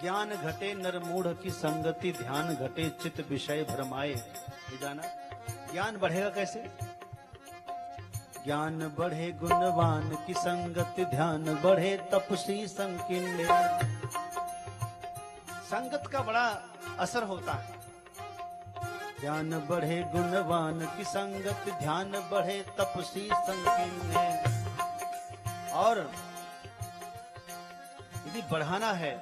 ज्ञान घटे नर मूढ़ की संगति, ध्यान घटे चित विषय भरमाए। ये जाना ज्ञान बढ़ेगा कैसे? ज्ञान बढ़े गुणवान की संगति, ध्यान बढ़े तपसी संकीर्ण। संगत का बड़ा असर होता है। ज्ञान बढ़े गुणवान की संगत, ध्यान बढ़े तपसी संकीर्ण। और यदि बढ़ाना है,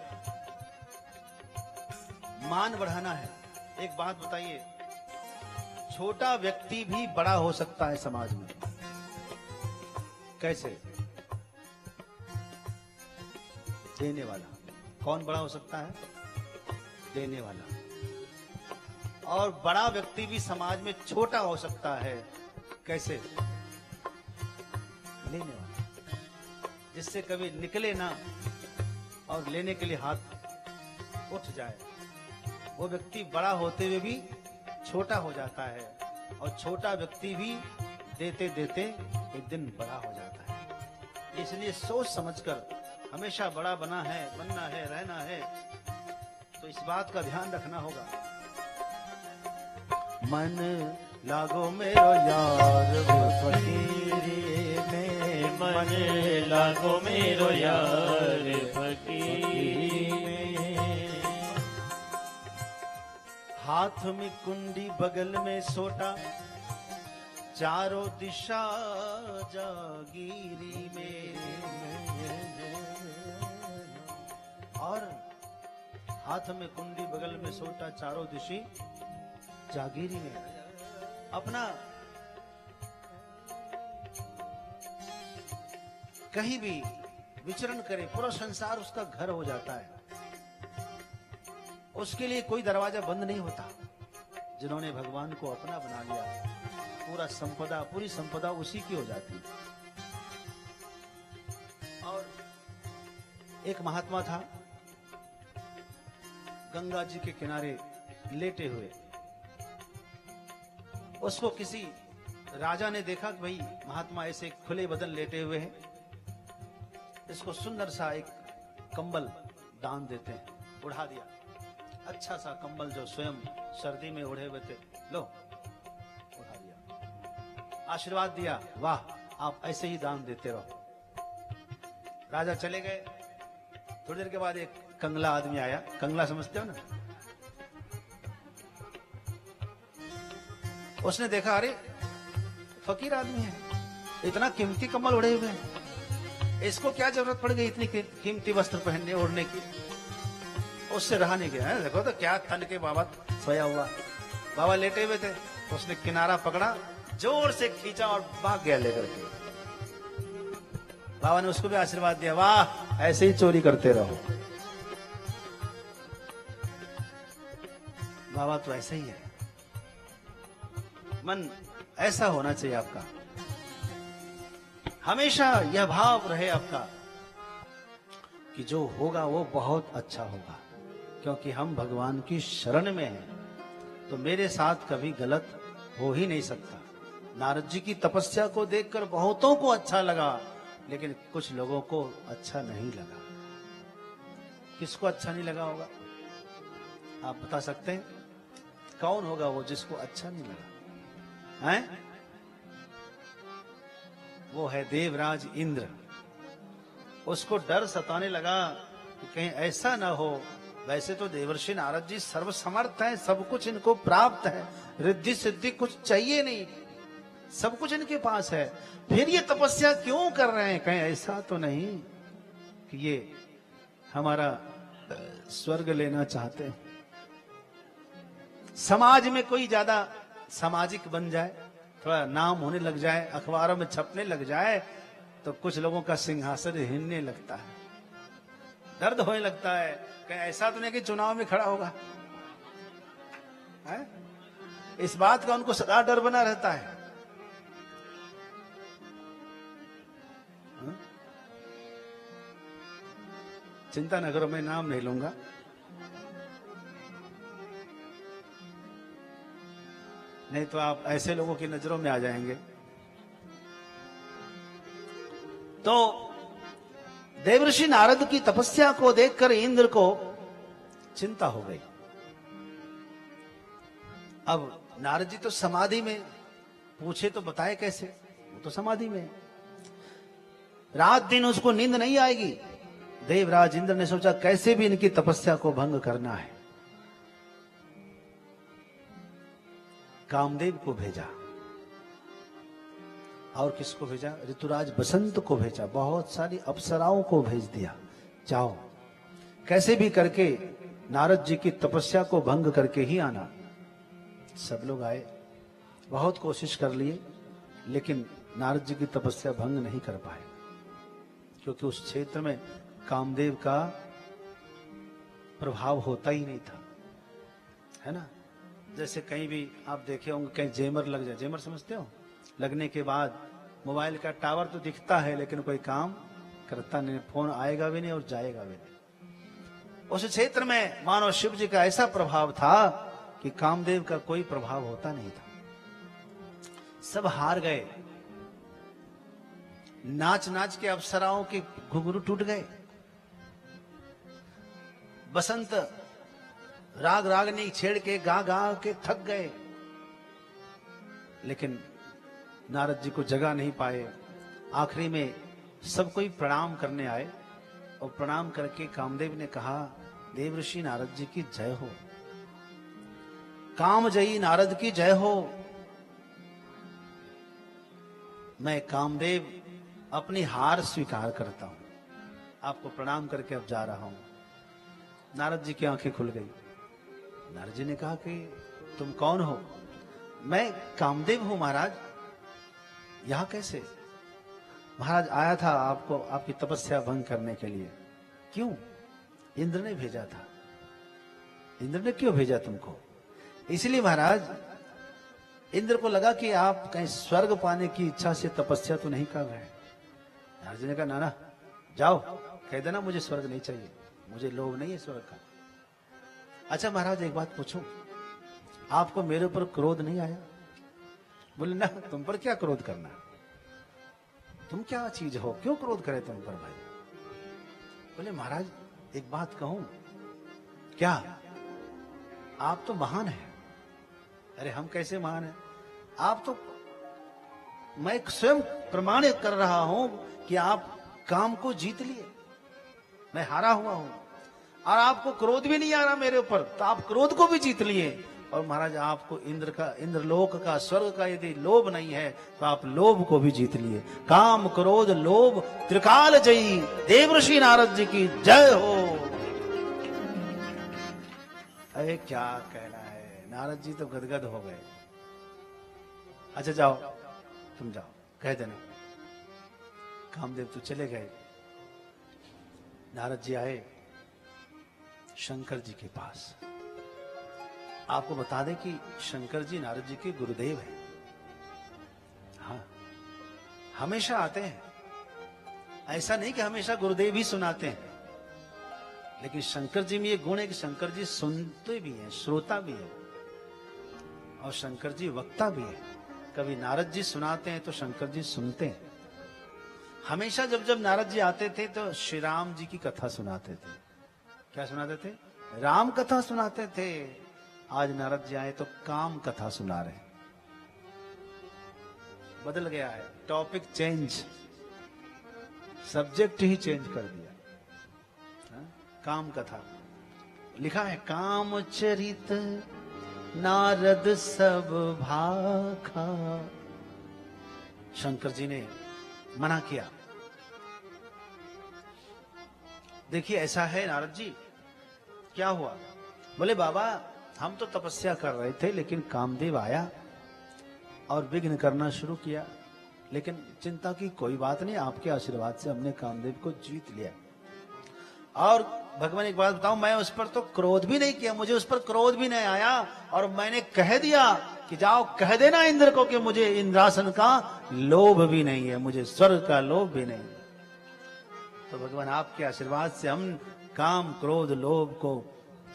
मान बढ़ाना है, एक बात बताइए, छोटा व्यक्ति भी बड़ा हो सकता है समाज में। कैसे? देने वाला। कौन बड़ा हो सकता है? देने वाला। और बड़ा व्यक्ति भी समाज में छोटा हो सकता है। कैसे? लेने वाला, जिससे कभी निकले ना और लेने के लिए हाथ उठ जाए। वो व्यक्ति बड़ा होते हुए भी छोटा हो जाता है, और छोटा व्यक्ति भी देते देते एक दिन बड़ा हो जाता है। इसलिए सोच समझकर हमेशा बड़ा बनना है, रहना है, तो इस बात का ध्यान रखना होगा। मन लागो मेरो यार फकीरी में, मन लागो मेरो यार फकीरी में। हाथ में कुंडी बगल में सोटा, चारों दिशा जागीरी में। और हाथ में कुंडी बगल में सोटा, चारों दिशा जागीरी में। अपना कहीं भी विचरण करे, पूरा संसार उसका घर हो जाता है। उसके लिए कोई दरवाजा बंद नहीं होता। जिन्होंने भगवान को अपना बना लिया, पूरी संपदा उसी की हो जाती है। और एक महात्मा था, गंगा जी के किनारे लेटे हुए। उसको किसी राजा ने देखा कि भाई महात्मा ऐसे खुले बदन लेटे हुए हैं, इसको सुंदर सा एक कंबल दान देते हैं। उड़ा दिया, अच्छा सा कंबल जो स्वयं सर्दी में ओढ़े हुए थे, लो उड़ा दिया, आशीर्वाद दिया, वाह आप ऐसे ही दान देते रहो। राजा चले गए। थोड़ी देर के बाद एक कंगला आदमी आया। कंगला समझते हो ना? उसने देखा, अरे फकीर आदमी है, इतना कीमती कंबल ओढ़े हुए हैं, इसको क्या जरूरत पड़ गई इतनी कीमती वस्त्र पहनने ओढ़ने की? उससे रहा नहीं गया। देखो तो क्या तन के बाबा सोया हुआ, बाबा लेटे हुए थे। उसने किनारा पकड़ा, जोर से खींचा और भाग गया लेकर के। बाबा ने उसको भी आशीर्वाद दिया, वाह ऐसे ही चोरी करते रहो। बाबा तो ऐसे ही है। मन ऐसा होना चाहिए आपका, हमेशा यह भाव रहे आपका कि जो होगा वो बहुत अच्छा होगा, क्योंकि हम भगवान की शरण में हैं। तो मेरे साथ कभी गलत हो ही नहीं सकता। नारद जी की तपस्या को देखकर बहुतों को अच्छा लगा, लेकिन कुछ लोगों को अच्छा नहीं लगा। किसको अच्छा नहीं लगा होगा? आप बता सकते हैं? कौन होगा वो जिसको अच्छा नहीं लगा? हैं? वो है देवराज इंद्र। उसको डर सताने लगा कि कहीं ऐसा ना हो। वैसे तो देवर्षि नारद जी सर्वसमर्थ हैं, सब कुछ इनको प्राप्त है, रिद्धि सिद्धि कुछ चाहिए नहीं, सब कुछ इनके पास है, फिर ये तपस्या क्यों कर रहे हैं? कहीं ऐसा तो नहीं कि ये हमारा स्वर्ग लेना चाहते हैं? समाज में कोई ज्यादा सामाजिक बन जाए, थोड़ा नाम होने लग जाए, अखबारों में छपने लग जाए, तो कुछ लोगों का सिंहासन हिलने लगता है, दर्द होने लगता है। कहीं ऐसा तो नहीं कि चुनाव में खड़ा होगा है? इस बात का उनको सदा डर बना रहता है। चिंता न करो, मैं नाम नहीं लूंगा। नहीं तो आप ऐसे लोगों की नजरों में आ जाएंगे। तो देवर्षि नारद की तपस्या को देखकर इंद्र को चिंता हो गई। अब नारद जी तो समाधि में, पूछे तो बताए कैसे, वो तो समाधि में है। रात दिन उसको नींद नहीं आएगी। देवराज इंद्र ने सोचा कैसे भी इनकी तपस्या को भंग करना है। कामदेव को भेजा, और किसको भेजा? ऋतुराज बसंत को भेजा, बहुत सारी अप्सराओं को भेज दिया, जाओ कैसे भी करके नारद जी की तपस्या को भंग करके ही आना। सब लोग आए, बहुत कोशिश कर लिए, लेकिन नारद जी की तपस्या भंग नहीं कर पाए, क्योंकि उस क्षेत्र में कामदेव का प्रभाव होता ही नहीं था, है ना। जैसे कहीं भी आप देखे होंगे, कहीं जेमर लग जाए, जेमर समझते हो, लगने के बाद मोबाइल का टावर तो दिखता है लेकिन कोई काम करता नहीं, फोन आएगा भी नहीं और जाएगा भी नहीं। उस क्षेत्र में मानो शिव जी का ऐसा प्रभाव था कि कामदेव का कोई प्रभाव होता नहीं था। सब हार गए, नाच नाच के अप्सराओं के घुंघरू टूट गए। बसंत राग रागनी छेड़ के गा गा के थक गए, लेकिन नारद जी को जगा नहीं पाए। आखिरी में सब कोई प्रणाम करने आए, और प्रणाम करके कामदेव ने कहा, देव ऋषि नारद जी की जय हो, कामजयी नारद की जय हो। मैं कामदेव अपनी हार स्वीकार करता हूं, आपको प्रणाम करके अब जा रहा हूं। नारद जी की आंखें खुल गई। नारद जी ने कहा कि तुम कौन हो? मैं कामदेव हूं महाराज। यहां कैसे? महाराज आया था आपको, आपकी तपस्या भंग करने के लिए। क्यों? इंद्र ने भेजा था। इंद्र ने क्यों भेजा तुमको? इसलिए महाराज, इंद्र को लगा कि आप कहीं स्वर्ग पाने की इच्छा से तपस्या तो नहीं कर रहे। नारद जी ने कहा, ना जाओ, कह देना मुझे स्वर्ग नहीं चाहिए, मुझे लोभ नहीं है स्वर्ग का। अच्छा महाराज, एक बात पूछूं, आपको मेरे ऊपर क्रोध नहीं आया? बोले, ना, तुम पर क्या क्रोध करना, तुम क्या चीज हो, क्यों क्रोध करे तुम पर भाई? बोले, महाराज एक बात कहूं? क्या? आप तो महान हैं। अरे हम कैसे महान हैं? आप तो, मैं स्वयं प्रमाणित कर रहा हूं कि आप काम को जीत लिए, मैं हारा हुआ हूं, और आपको क्रोध भी नहीं आ रहा मेरे ऊपर, तो आप क्रोध को भी जीत लिए। और महाराज आपको इंद्रलोक का, स्वर्ग का यदि लोभ नहीं है तो आप लोभ को भी जीत लिए। काम क्रोध लोभ त्रिकाल जयी देव ऋषि नारद जी की जय हो। अरे क्या कहना है, नारद जी तो गदगद हो गए। अच्छा जाओ, तुम जाओ, कह देना। कामदेव तो चले गए। नारद जी आए शंकर जी के पास। आपको बता दें कि शंकर जी नारद जी के गुरुदेव हैं। हाँ, हमेशा आते हैं, ऐसा नहीं कि हमेशा गुरुदेव ही सुनाते हैं, लेकिन शंकर जी में ये गुण है कि शंकर जी सुनते भी हैं, श्रोता भी है, और शंकर जी वक्ता भी है। कभी नारद जी सुनाते हैं तो शंकर जी सुनते हैं। हमेशा जब जब नारद जी आते थे तो श्री राम जी की कथा सुनाते थे। क्या सुनाते थे? राम कथा सुनाते थे। आज नारद जी आए तो काम कथा सुना रहे हैं। बदल गया है, टॉपिक चेंज, सब्जेक्ट ही चेंज कर दिया। काम कथा लिखा है, काम चरित नारद सब भाखा। शंकर जी ने मना किया। देखिए ऐसा है नारद जी, क्या हुआ? बोले, बाबा हम तो तपस्या कर रहे थे, लेकिन कामदेव आया और विघ्न करना शुरू किया, लेकिन चिंता की कोई बात नहीं, आपके आशीर्वाद से हमने कामदेव को जीत लिया। और भगवान एक बात बताऊं, मैं उस पर तो क्रोध भी नहीं किया, मुझे उस पर क्रोध भी नहीं आया, और मैंने कह दिया कि जाओ कह देना इंद्र को कि मुझे इंद्रासन का लोभ भी नहीं है, मुझे स्वर्ग का लोभ भी नहीं। तो भगवान आपके आशीर्वाद से हम काम क्रोध लोभ को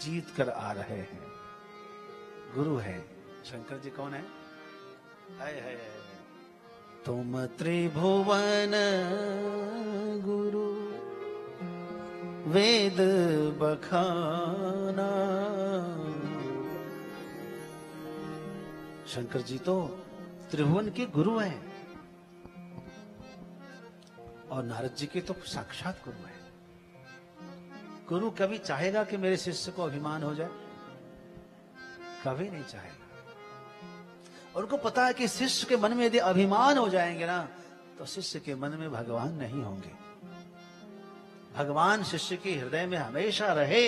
जीत कर आ रहे हैं। गुरु है शंकर जी। कौन है? है। तुम त्रिभुवन गुरु वेद बखाना। शंकर जी तो त्रिभुवन के गुरु हैं और नारद जी के तो साक्षात गुरु हैं। गुरु कभी चाहेगा कि मेरे शिष्य को अभिमान हो जाए? कभी नहीं चाहेगा। और उनको पता है कि शिष्य के मन में यदि अभिमान हो जाएंगे ना, तो शिष्य के मन में भगवान नहीं होंगे। भगवान शिष्य के हृदय में हमेशा रहे,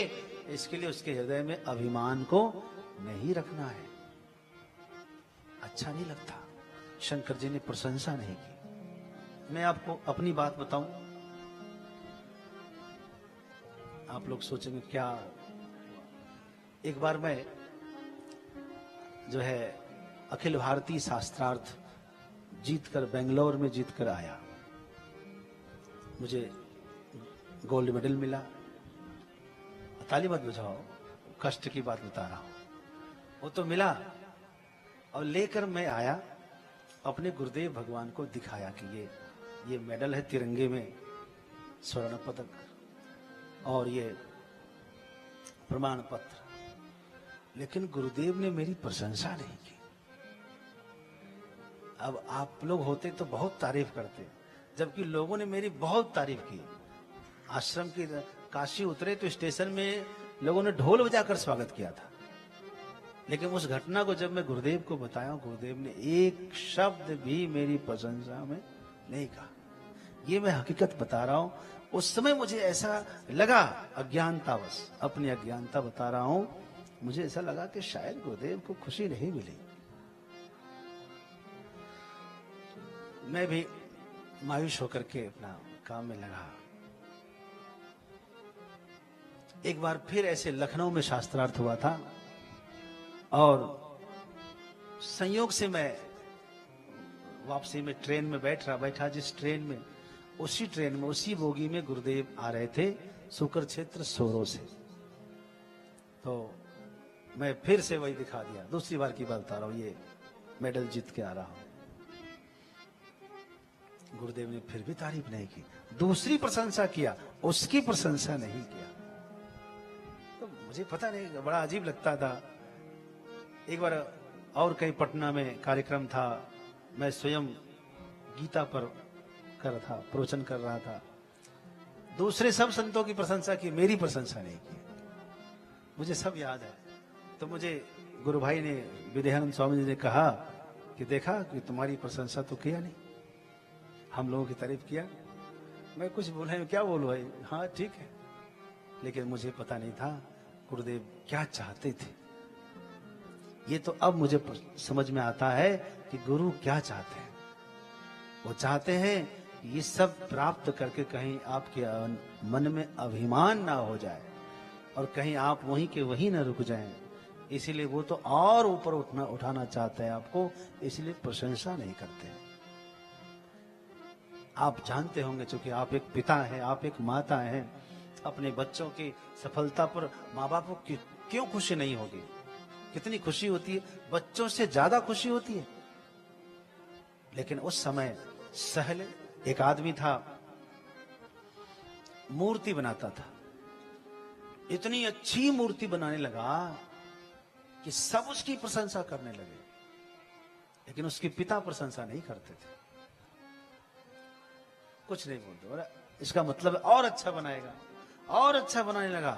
इसके लिए उसके हृदय में अभिमान को नहीं रखना है। अच्छा नहीं लगता। शंकर जी ने प्रशंसा नहीं की। मैं आपको अपनी बात बताऊं, आप लोग सोचेंगे क्या। एक बार मैं जो है अखिल भारतीय शास्त्रार्थ जीतकर, बेंगलोर में जीतकर आया। मुझे गोल्ड मेडल मिला। ताली मत बजाओ, कष्ट की बात बता रहा हूं। वो तो मिला और लेकर मैं आया, अपने गुरुदेव भगवान को दिखाया कि ये मेडल है तिरंगे में, स्वर्ण पदक और ये प्रमाण पत्र। लेकिन गुरुदेव ने मेरी प्रशंसा नहीं की। अब आप लोग होते तो बहुत तारीफ करते, जबकि लोगों ने मेरी बहुत तारीफ की। आश्रम की काशी उतरे तो स्टेशन में लोगों ने ढोल बजाकर स्वागत किया था। लेकिन उस घटना को जब मैं गुरुदेव को बताया, गुरुदेव ने एक शब्द भी मेरी प्रशंसा में नहीं कहा। ये मैं हकीकत बता रहा हूं। उस समय मुझे ऐसा लगा, अज्ञानतावश, अपनी अज्ञानता बता रहा हूं, मुझे ऐसा लगा कि शायद गुरुदेव को खुशी नहीं मिली। मैं भी मायूस होकर के अपना काम में लगा। एक बार फिर ऐसे लखनऊ में शास्त्रार्थ हुआ था और संयोग से मैं वापसी में ट्रेन में बैठा जिस ट्रेन में, उसी ट्रेन में, उसी बोगी में गुरुदेव आ रहे थे शुक्र क्षेत्र सोरो से। तो मैं फिर से वही दिखा दिया। दूसरी बार की बात बता रहा हूं, ये मेडल जीत के आ रहा हूं। गुरुदेव ने फिर भी तारीफ नहीं की, दूसरी प्रशंसा किया, उसकी प्रशंसा नहीं किया। तो मुझे पता नहीं, बड़ा अजीब लगता था। एक बार और कहीं पटना में कार्यक्रम था, मैं स्वयं गीता पर प्रवचन कर रहा था। दूसरे सब संतों की प्रशंसा की, मेरी प्रशंसा नहीं की। मुझे सब याद है। तो मुझे गुरु भाई ने, विद्यानंद स्वामी जी ने कहा कि देखा कि तुम्हारी प्रशंसा तो किया नहीं, हम लोगों की तारीफ किया। मैं कुछ बोला, क्या बोलूं भाई, हाँ ठीक है। लेकिन मुझे पता नहीं था गुरुदेव क्या चाहते थे। ये तो अब मुझे समझ में आता है कि गुरु क्या चाहते हैं। वो चाहते हैं कि ये सब प्राप्त करके कहीं आपके मन में अभिमान ना हो जाए और कहीं आप वहीं के वहीं ना रुक जाएं। इसीलिए वो तो और ऊपर उठाना चाहते हैं आपको, इसलिए प्रशंसा नहीं करते। आप जानते होंगे, चूंकि आप एक पिता हैं, आप एक माता हैं, अपने बच्चों की सफलता पर माँ बाप को क्यों खुशी नहीं होगी? कितनी खुशी होती है, बच्चों से ज्यादा खुशी होती है। लेकिन उस समय सहले एक आदमी था, मूर्ति बनाता था। इतनी अच्छी मूर्ति बनाने लगा कि सब उसकी प्रशंसा करने लगे, लेकिन उसके पिता प्रशंसा नहीं करते थे, कुछ नहीं बोलते। और इसका मतलब और अच्छा बनाएगा, और अच्छा बनाने लगा।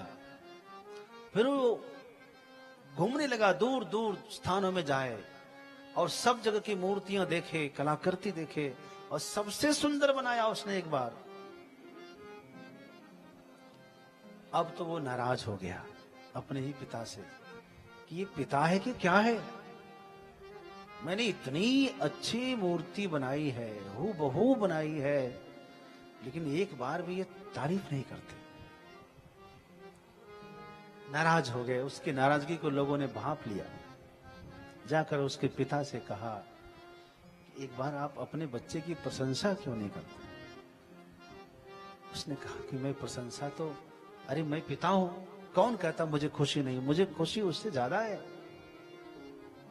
फिर वो घूमने लगा, दूर दूर स्थानों में जाए और सब जगह की मूर्तियां देखे, कलाकृति देखे, और सबसे सुंदर बनाया उसने एक बार। अब तो वो नाराज हो गया अपने ही पिता से कि ये पिता है कि क्या है? मैंने इतनी अच्छी मूर्ति बनाई है, हूबहू बनाई है, लेकिन एक बार भी ये तारीफ नहीं करते। नाराज हो गए। उसकी नाराजगी को लोगों ने भांप लिया। जाकर उसके पिता से कहा, एक बार आप अपने बच्चे की प्रशंसा क्यों नहीं करते? उसने कहा कि मैं प्रशंसा तो, अरे मैं पिता हूं, कौन कहता मुझे खुशी नहीं? मुझे खुशी उससे ज्यादा है।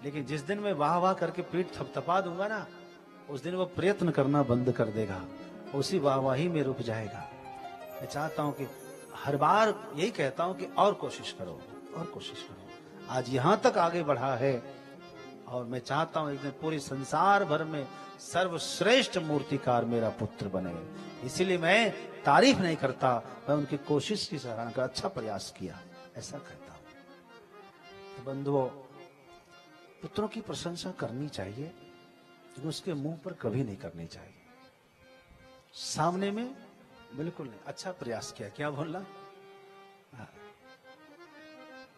लेकिन जिस दिन मैं वाह वाह करके पीठ थपथपा दूंगा ना, उस दिन वो प्रयत्न करना बंद कर देगा, उसी वाहवाही में रुक जाएगा। मैं चाहता हूं कि हर बार यही कहता हूं कि और कोशिश करो, और कोशिश करो। आज यहां तक आगे बढ़ा है और मैं चाहता हूं एक दिन पूरे संसार भर में सर्वश्रेष्ठ मूर्तिकार मेरा पुत्र बने। इसीलिए मैं तारीफ नहीं करता, मैं उनकी कोशिश की सराहना का अच्छा प्रयास किया, ऐसा कहता हूं। तो बंधुओं, पुत्रों की प्रशंसा करनी चाहिए लेकिन उसके मुंह पर कभी नहीं करनी चाहिए। सामने में बिल्कुल नहीं। अच्छा प्रयास किया, क्या बोलना?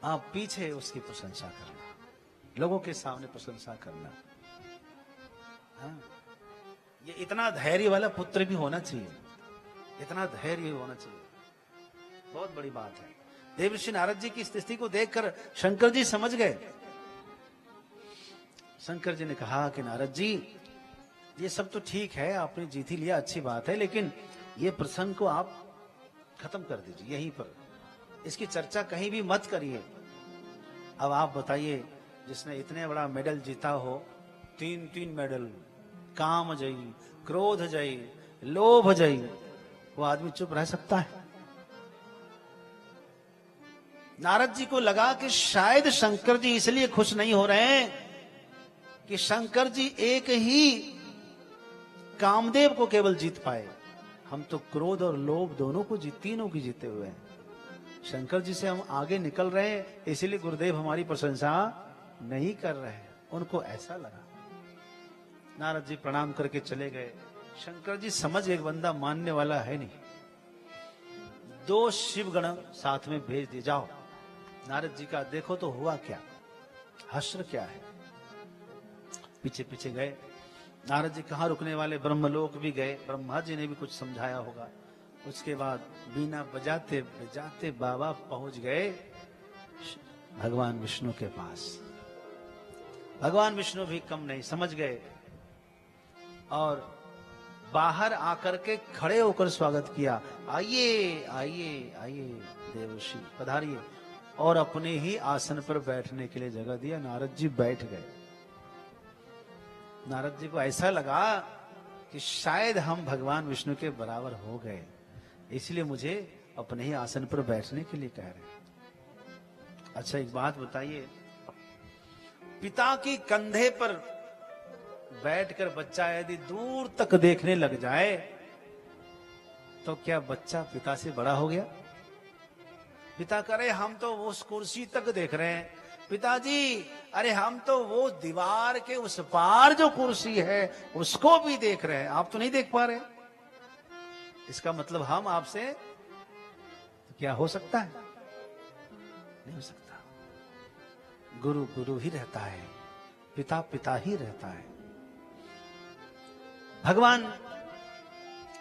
आप पीछे उसकी प्रशंसा करना, लोगों के सामने प्रशंसा करना। हाँ, ये इतना धैर्य वाला पुत्र भी होना चाहिए, इतना धैर्य होना चाहिए, बहुत बड़ी बात है। देवर्षि नारद जी की स्थिति को देखकर शंकर जी समझ गए। शंकर जी ने कहा कि नारद जी, ये सब तो ठीक है, आपने जीत ही लिया, अच्छी बात है, लेकिन ये प्रसंग को आप खत्म कर दीजिए यहीं पर, इसकी चर्चा कहीं भी मत करिए। अब आप बताइए, जिसने इतने बड़ा मेडल जीता हो, 3 मेडल, काम जयी, क्रोध जयी, लोभ जयी, वो आदमी चुप रह सकता है? नारद जी को लगा कि शायद शंकर जी इसलिए खुश नहीं हो रहे हैं कि शंकर जी एक ही कामदेव को केवल जीत पाए, हम तो क्रोध और लोभ दोनों को तीनों की जीते हुए हैं। शंकर जी से हम आगे निकल रहे हैं, इसीलिए गुरुदेव हमारी प्रशंसा नहीं कर रहे हैं। उनको ऐसा लगा। नारद जी प्रणाम करके चले गए। शंकर जी समझ गए बंदा मानने वाला है नहीं। 2 शिवगण साथ में भेज दिए, जाओ नारद जी का देखो तो हुआ क्या, हश्र क्या है। पीछे पीछे गए। नारद जी कहाँ रुकने वाले, ब्रह्मलोक भी गए, ब्रह्मा जी ने भी कुछ समझाया होगा। उसके बाद बीना बजाते बजाते बाबा पहुंच गए भगवान विष्णु के पास। भगवान विष्णु भी कम नहीं, समझ गए और बाहर आकर के खड़े होकर स्वागत किया। आइए आइए आइए देवर्षि पधारिए, और अपने ही आसन पर बैठने के लिए जगह दिया। नारद जी बैठ गए। नारद जी को ऐसा लगा कि शायद हम भगवान विष्णु के बराबर हो गए, इसलिए मुझे अपने ही आसन पर बैठने के लिए कह रहे हैं। अच्छा एक बात बताइए, पिता की कंधे पर बैठकर बच्चा यदि दूर तक देखने लग जाए तो क्या बच्चा पिता से बड़ा हो गया? पिता करे हम तो उस कुर्सी तक देख रहे हैं, पिताजी अरे हम तो वो दीवार के उस पार जो कुर्सी है उसको भी देख रहे हैं, आप तो नहीं देख पा रहे। इसका मतलब हम आपसे तो क्या हो सकता है? नहीं हो सकता। गुरु गुरु ही रहता है, पिता पिता ही रहता है। भगवान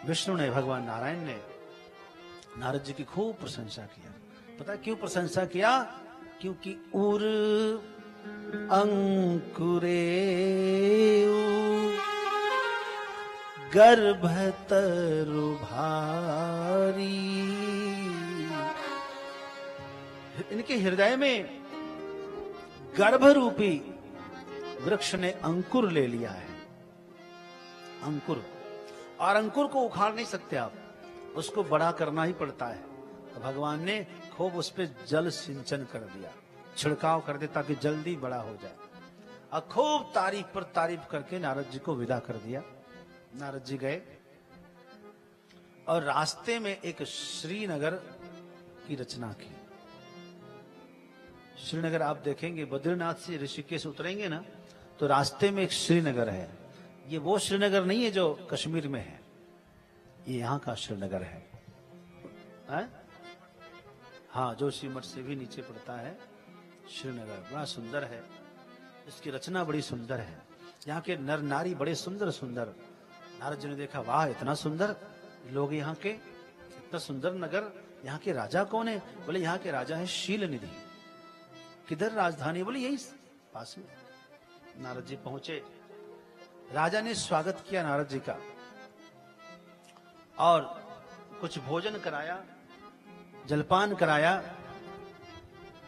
विष्णु ने, भगवान नारायण ने नारद जी की खूब प्रशंसा किया। पता क्यों प्रशंसा किया? क्योंकि उर अंकुरे गर्भतरु भारी, इनके हृदय में गर्भ रूपी वृक्ष ने अंकुर ले लिया है। अंकुर, और अंकुर को उखाड़ नहीं सकते आप, उसको बड़ा करना ही पड़ता है। तो भगवान ने खूब उस पर जल सिंचन कर दिया, छिड़काव कर दिया ताकि जल्दी बड़ा हो जाए, और खूब तारीफ पर तारीफ करके नारद जी को विदा कर दिया। नारद जी गए और रास्ते में एक श्रीनगर की रचना की। श्रीनगर आप देखेंगे, बद्रीनाथ से ऋषिकेश उतरेंगे ना तो रास्ते में एक श्रीनगर है। ये वो श्रीनगर नहीं है जो कश्मीर में है, ये यहाँ का श्रीनगर है। हाँ, जोशीमठ से भी नीचे पड़ता है श्रीनगर, बड़ा सुंदर है, इसकी रचना बड़ी सुंदर है। यहाँ के नर नारी बड़े सुंदर सुंदर। नारद जी ने देखा, वाह इतना सुंदर लोग यहाँ के, इतना सुंदर नगर, यहाँ के राजा कौन है? बोले यहाँ के राजा है शील निधि। किधर राजधानी? बोले यही पास में। नारद जी पहुंचे, राजा ने स्वागत किया नारद जी का और कुछ भोजन कराया, जलपान कराया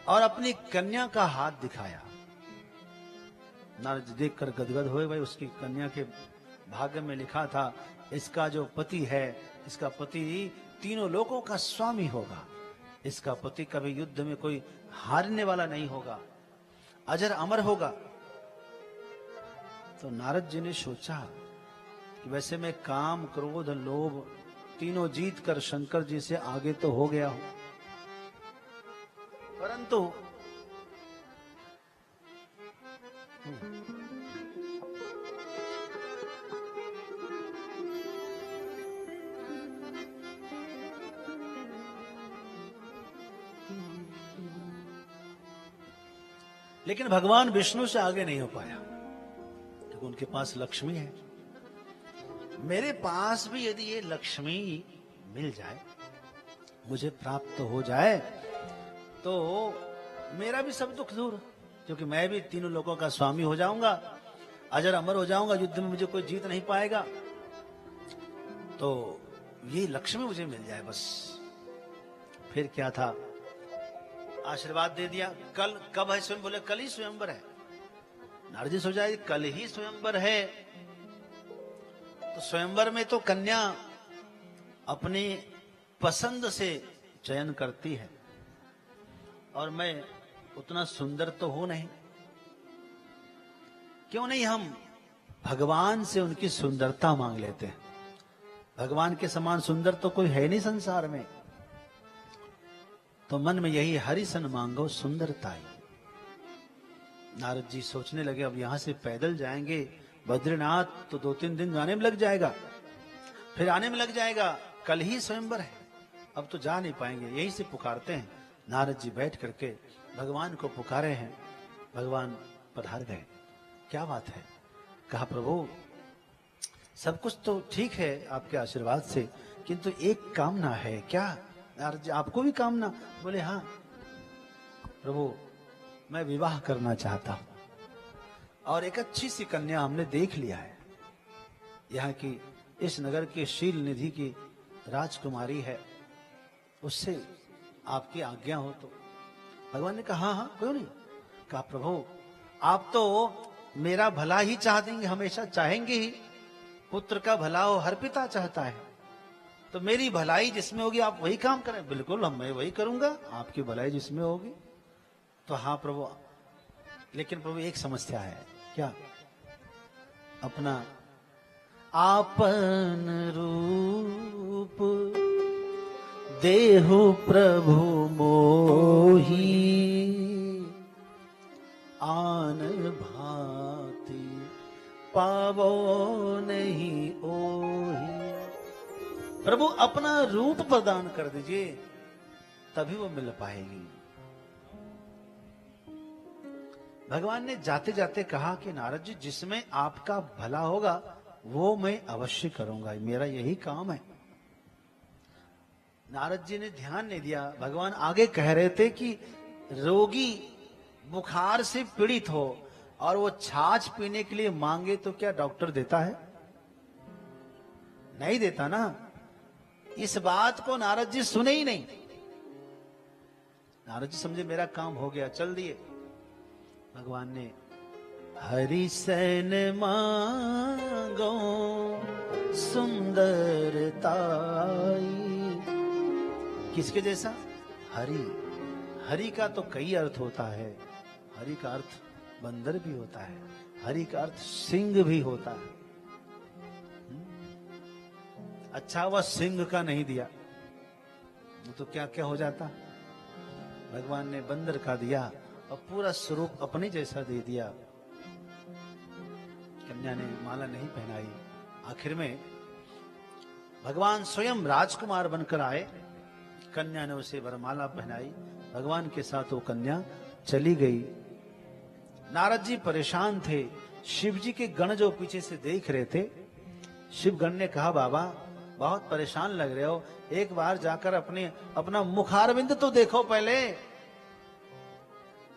और अपनी कन्या का हाथ दिखाया। नारद जी देखकर गदगद हुए। भाई उसकी कन्या के भाग्य में लिखा था इसका जो पति है, इसका पति तीनों लोगों का स्वामी होगा, इसका पति कभी युद्ध में कोई हारने वाला नहीं होगा, अजर अमर होगा। तो नारद जी ने सोचा कि वैसे मैं काम, क्रोध, लोभ तीनों जीत कर शंकर जी से आगे तो हो गया हूं, परंतु लेकिन भगवान विष्णु से आगे नहीं हो पाया, क्योंकि उनके पास लक्ष्मी है। मेरे पास भी यदि ये लक्ष्मी मिल जाए, मुझे प्राप्त हो जाए, तो मेरा भी सब दुख दूर, क्योंकि मैं भी तीनों लोगों का स्वामी हो जाऊंगा, अजर अमर हो जाऊंगा, युद्ध में मुझे कोई जीत नहीं पाएगा। तो ये लक्ष्मी मुझे मिल जाए बस। फिर क्या था, आशीर्वाद दे दिया। कल कब है स्वयं, बोले कल ही स्वयंवर है। नारद जी सोचा कल ही स्वयंवर है, तो स्वयंवर में तो कन्या अपनी पसंद से चयन करती है, और मैं उतना सुंदर तो हूं नहीं, क्यों नहीं हम भगवान से उनकी सुंदरता मांग लेते हैं। भगवान के समान सुंदर तो कोई है नहीं संसार में। तो मन में यही हरिसन मांगो सुंदरताई। नारद जी सोचने लगे अब यहां से पैदल जाएंगे बद्रीनाथ तो 2-3 दिन जाने में लग जाएगा, फिर आने में लग जाएगा, कल ही स्वयंवर है, अब तो जा नहीं पाएंगे, यही से पुकारते हैं। नारद जी बैठ करके भगवान को पुकारे हैं। भगवान पधार गए। क्या बात है, कहा प्रभु सब कुछ तो ठीक है आपके आशीर्वाद से, किंतु एक कामना है। क्या नारद जी, आपको भी कामना? बोले हाँ प्रभु, मैं विवाह करना चाहता हूं, और एक अच्छी सी कन्या हमने देख लिया है, यहाँ की इस नगर के शील निधि की राजकुमारी है, उससे आपकी आज्ञा हो तो। भगवान ने कहा हाँ हाँ क्यों नहीं। कहा प्रभु आप तो मेरा भला ही चाहते, हमेशा चाहेंगे ही, पुत्र का भला हो हर पिता चाहता है, तो मेरी भलाई जिसमें होगी आप वही काम करें। बिल्कुल मैं वही करूंगा, आपकी भलाई जिसमें होगी। तो हाँ प्रभु, लेकिन प्रभु एक समस्या है। क्या? अपना आपन रूप देहु प्रभु मोही, आन भांति पावो नहीं ओही। प्रभु अपना रूप प्रदान कर दीजिए, तभी वो मिल पाएगी। भगवान ने जाते जाते कहा कि नारद जी, जिसमें आपका भला होगा वो मैं अवश्य करूंगा, मेरा यही काम है। नारद जी ने ध्यान नहीं दिया। भगवान आगे कह रहे थे कि रोगी बुखार से पीड़ित हो और वो छाछ पीने के लिए मांगे तो क्या डॉक्टर देता है? नहीं देता ना। इस बात को नारद जी सुने ही नहीं। नारद जी समझे मेरा काम हो गया, चल दिए। भगवान ने हरि सैन मांगो सुंदरताई, किसके जैसा? हरि। हरि का तो कई अर्थ होता है। हरि का अर्थ बंदर भी होता है, हरि का अर्थ सिंह भी होता है। अच्छा वह सिंह का नहीं दिया, तो क्या क्या हो जाता। भगवान ने बंदर का दिया और पूरा स्वरूप अपने जैसा दे दिया। कन्या ने माला नहीं पहनाई। आखिर में भगवान स्वयं राजकुमार बनकर आए। कन्या ने उसे वरमाला पहनाई। भगवान के साथ वो कन्या चली गई। नारद जी परेशान थे। शिव जी के गण जो पीछे से देख रहे थे, शिव गण ने कहा बाबा बहुत परेशान लग रहे हो, एक बार जाकर अपना मुखारविंद तो देखो पहले।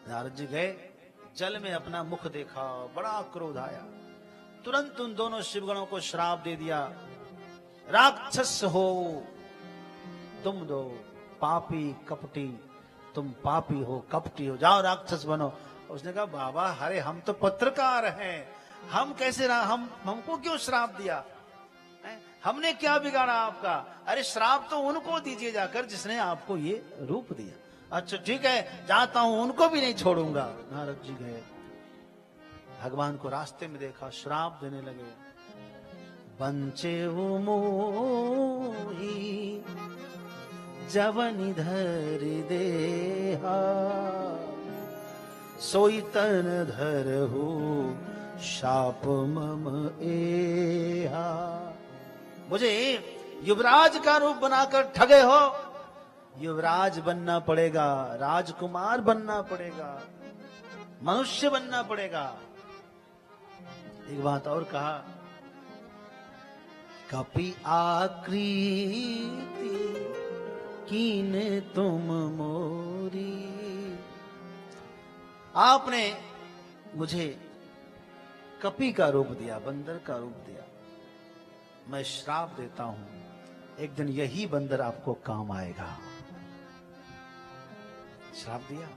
नारद जी गए, जल में अपना मुख देखा, बड़ा क्रोध आया। तुरंत उन दोनों शिवगणों को श्राप दे दिया, राक्षस हो तुम दो, पापी कपटी, तुम पापी हो कपटी हो, जाओ राक्षस बनो। उसने कहा बाबा अरे हम तो पत्रकार हैं, हम कैसे हमको क्यों श्राप दिया? हमने क्या बिगाड़ा आपका? अरे श्राप तो उनको दीजिए जाकर जिसने आपको ये रूप दिया। अच्छा ठीक है, जाता हूं, उनको भी नहीं छोड़ूंगा। नारद जी गए, भगवान को रास्ते में देखा, श्राप देने लगे। बंचे मोही जवनि धर देहा, सोई तन धरहु शाप मम एहा। मुझे युवराज का रूप बनाकर ठगे हो, युवराज बनना पड़ेगा, राजकुमार बनना पड़ेगा, मनुष्य बनना पड़ेगा। एक बात और कहा, कपि आकृति कीन तुम मोरी। आपने मुझे कपि का रूप दिया, बंदर का रूप दिया। मैं श्राप देता हूं, एक दिन यही बंदर आपको काम आएगा। श्राप दिया।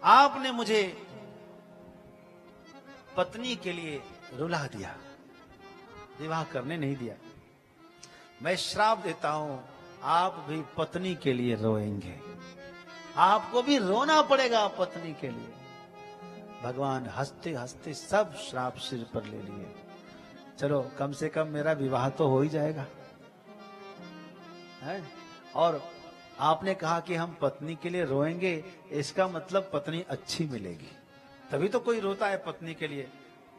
आपने मुझे पत्नी के लिए रुला दिया, विवाह करने नहीं दिया। मैं श्राप देता हूं, आप भी पत्नी के लिए रोएंगे, आपको भी रोना पड़ेगा पत्नी के लिए। भगवान हंसते हंसते सब श्राप सिर पर ले लिए। चलो कम से कम मेरा विवाह तो हो ही जाएगा, है? और आपने कहा कि हम पत्नी के लिए रोएंगे, इसका मतलब पत्नी अच्छी मिलेगी, तभी तो कोई रोता है पत्नी के लिए।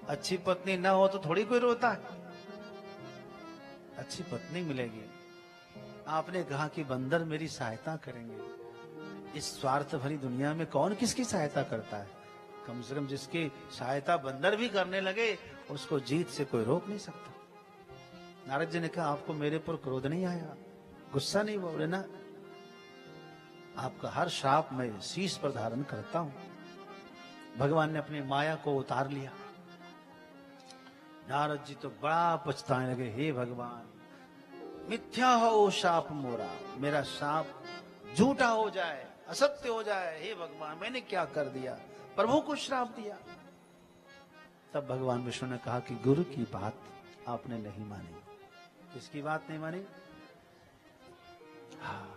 अच्छी पत्नी ना हो तो थोड़ी कोई रोता है। अच्छी पत्नी मिलेगी। आपने कहा कि बंदर मेरी सहायता करेंगे। इस स्वार्थ भरी दुनिया में कौन किसकी सहायता करता है? कम से कम जिसकी सहायता बंदर भी करने लगे, उसको जीत से कोई रोक नहीं सकता। नारद जी ने कहा, आपको मेरे पर क्रोध नहीं आया, गुस्सा नहीं हुआ? बोले ना, आपका हर श्राप मैं शीश पर धारण करता हूं। भगवान ने अपनी माया को उतार लिया। नारद जी तो बड़ा पछताने लगे, हे भगवान, मिथ्या हो शाप मोरा, मेरा शाप झूठा हो जाए, असत्य हो जाए। हे भगवान, मैंने क्या कर दिया? प्रभु को श्राप दिया। तब भगवान विष्णु ने कहा कि गुरु की बात आपने नहीं मानी। किसकी बात नहीं मानी? हाँ,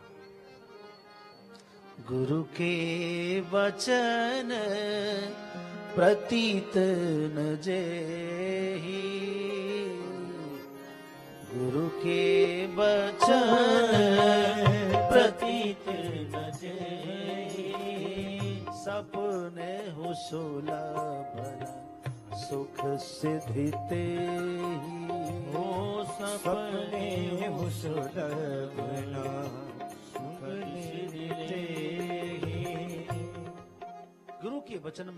गुरु के वचन प्रतीत न जेहि, गुरु के वचन प्रतीत न जेहि, सपने हो सुलभ सुख सिद्धि तेहि, हो सपने हो सुलभ सुख सिद्धि तेहि। गुरु के वचन में